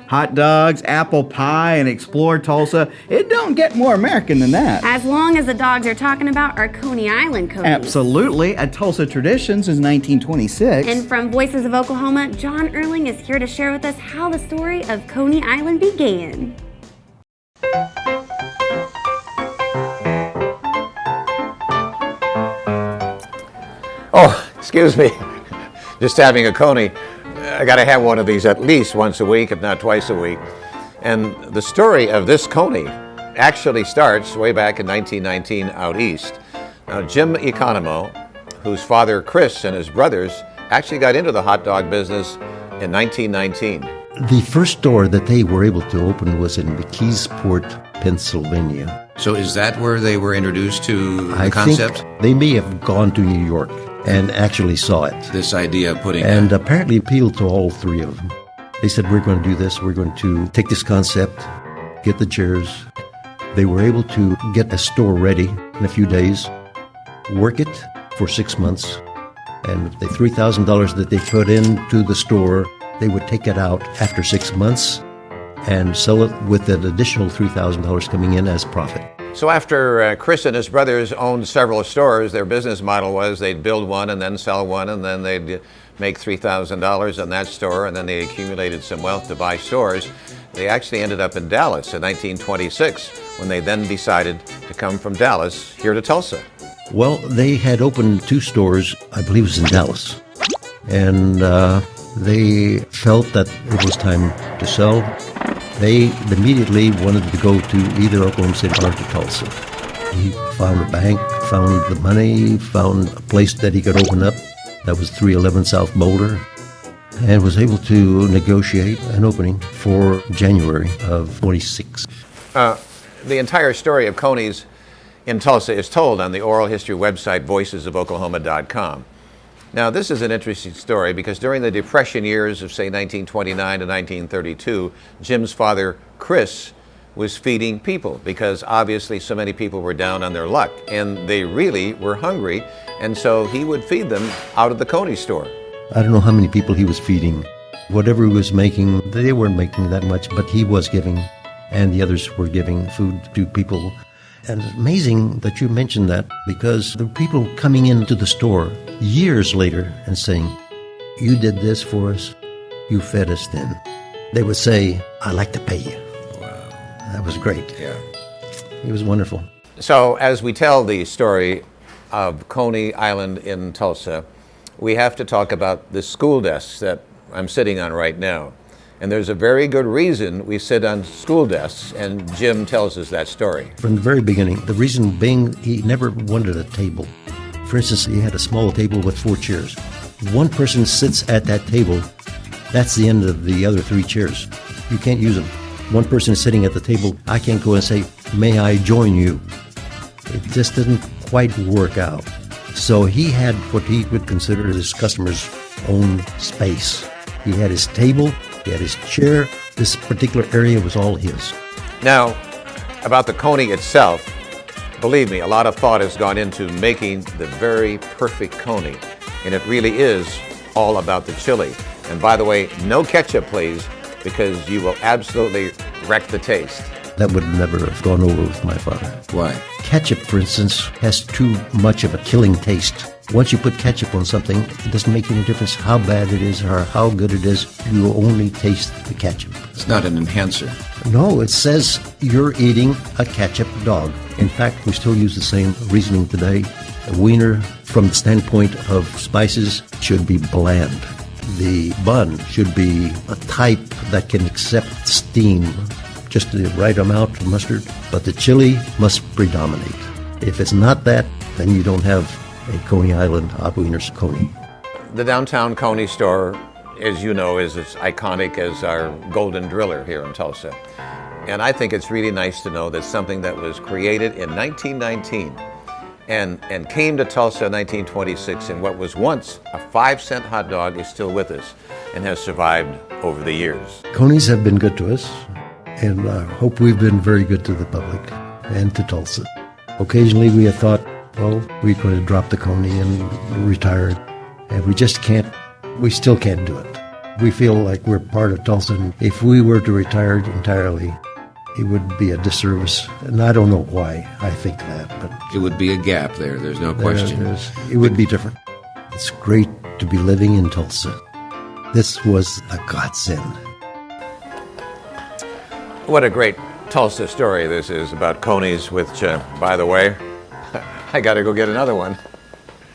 hot dogs, apple pie, and explore Tulsa. It don't get more American than that. As long as the dogs you're talking about are Coney Island cookies. Absolutely. A Tulsa tradition since 1926. And from Voices of Oklahoma, John Erling is here to share with us how the story of Coney Island began. Oh, excuse me. Just having a Coney. I got to have one of these at least once a week, if not twice a week. And the story of this Coney actually starts way back in 1919 out east. Now, Jim Economo, whose father Chris and his brothers actually got into the hot dog business in 1919. The first store that they were able to open was in McKeesport, Pennsylvania. So is that where they were introduced to the concept? I think they may have gone to New York and actually saw it. This idea of putting... And apparently appealed to all three of them. They said, we're going to do this. We're going to take this concept, get the chairs. They were able to get a store ready in a few days, work it for 6 months, and the $3,000 that they put into the store, they would take it out after 6 months and sell it with an additional $3,000 coming in as profit. So after Chris and his brothers owned several stores, their business model was they'd build one and then sell one, and then they'd make $3,000 on that store, and then they accumulated some wealth to buy stores. They actually ended up in Dallas in 1926, when they then decided to come from Dallas here to Tulsa. Well, they had opened 2 stores, I believe it was in Dallas, and they felt that it was time to sell. They immediately wanted to go to either Oklahoma City or to Tulsa. He found a bank, found the money, found a place that he could open up. That was 311 South Boulder, and was able to negotiate an opening for January of 26. The entire story of Coney's in Tulsa is told on the oral history website, voicesofoklahoma.com. Now, this is an interesting story because during the Depression years of, say, 1929 to 1932, Jim's father, Chris, was feeding people because obviously so many people were down on their luck and they really were hungry, and so he would feed them out of the Coney store. I don't know how many people he was feeding. Whatever he was making, they weren't making that much, but he was giving, and the others were giving food to people. And it's amazing that you mentioned that, because there were people coming into the store years later and saying, you did this for us, you fed us then. They would say, I'd like to pay you. Wow. That was great. Yeah. It was wonderful. So as we tell the story of Coney Island in Tulsa, we have to talk about the school desks that I'm sitting on right now. And there's a very good reason we sit on school desks, and Jim tells us that story. From the very beginning, the reason being he never wanted a table. For instance, he had a small table with 4 chairs. One person sits at that table, that's the end of the other 3 chairs. You can't use them. One person is sitting at the table, I can't go and say, may I join you? It just didn't quite work out. So he had what he would consider his customer's own space. He had his table, he had his chair. This particular area was all his. Now, about the Coney itself, believe me, a lot of thought has gone into making the very perfect Coney. And it really is all about the chili. And by the way, no ketchup, please, because you will absolutely wreck the taste. That would never have gone over with my father. Why? Ketchup, for instance, has too much of a killing taste. Once you put ketchup on something, it doesn't make any difference how bad it is or how good it is. You will only taste the ketchup. It's not an enhancer. No, it says you're eating a ketchup dog. In fact, we still use the same reasoning today. A wiener, from the standpoint of spices, should be bland. The bun should be a type that can accept steam, just the right amount of mustard, but the chili must predominate. If it's not that, then you don't have a Coney Island hot wieners Coney. The downtown Coney store, as you know, is as iconic as our Golden Driller here in Tulsa. And I think it's really nice to know that something that was created in 1919 and came to Tulsa in 1926, and what was once a 5-cent hot dog is still with us and has survived over the years. Coneys have been good to us, and I hope we've been very good to the public and to Tulsa. Occasionally we have thought, well, we're going to drop the Coney and retire, and we just can't, we still can't do it. We feel like we're part of Tulsa, and if we were to retire entirely, it would be a disservice. And I don't know why I think that, but It would be a gap there. There's no question. it would be different. It's great to be living in Tulsa. This was a godsend. What a great Tulsa story this is about Coney's, which, by the way, I got to go get another one.